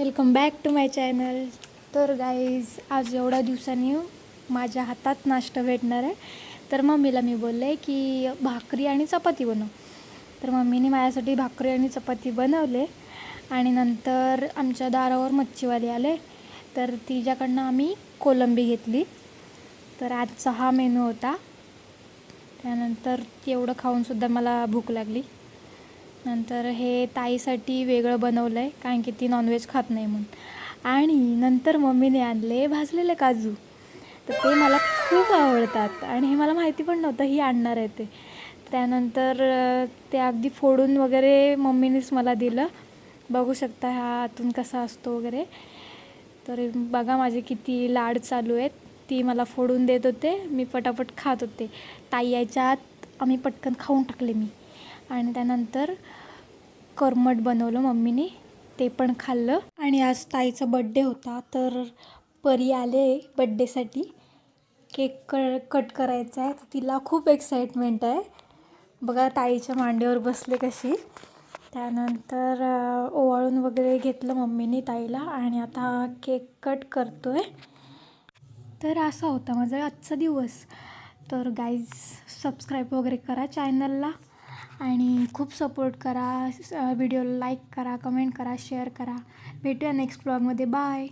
Welcome back to my channel. तर guys, आज एवढ्या दिवसांनी माझ्या हातात नाश्ता भेटणार आहे. तर मम्मीला मी बोलले की भाकरी आणि चपाती बनव. तर मम्मीने माझ्यासाठी भाकरी आणि चपाती बनवले आणि नंतर आमच्या दारावर मच्छीवाले आले, तर तिच्याकडनं आम्ही कोलंबी घेतली. तर आजचा हा मेनू होता. त्यानंतर एवढं खाऊनसुद्धा मला भूक लागली. नंतर हे ताईसाठी वेगळं बनवलं आहे, कारण की ती नॉनव्हेज खात नाही म्हणून. आणि नंतर मम्मीने आणले भाजलेले काजू. तर ते मला खूप आवडतात आणि हे मला माहिती पण नव्हतं ही आणणार आहे ते. त्यानंतर ते अगदी फोडून वगैरे मम्मीनेच मला दिलं. बघू शकता हा आतून कसा असतो वगैरे. तर बघा माझे किती लाड चालू आहेत. ती मला फोडून देत होते, मी पटापट खात होते. ताई यायच्या आत आम्ही पटकन खाऊन टाकले मी. आणि त्यानंतर करमट बनवलं मम्मीने, ते पण खाल्लं. आणि आज ताईचा बड्डे होता, तर परी आले बड्डेसाठी. केक कट करायचा आहे, तर तिला खूप एक्साइटमेंट आहे. बघा ताईच्या मांडीवर बसले कशी. त्यानंतर ओवाळून वगैरे घेतलं मम्मीने ताईला आणि आता केक कट करतो आहे. तर असा होता माझा आजचा दिवस. तर गाईज, सबस्क्राईब वगैरे करा चॅनलला आणि खूप सपोर्ट करा. व्हिडिओला लाईक करा, कमेंट करा, शेअर करा. भेटूया नेक्स्ट ब्लॉगमध्ये. बाय.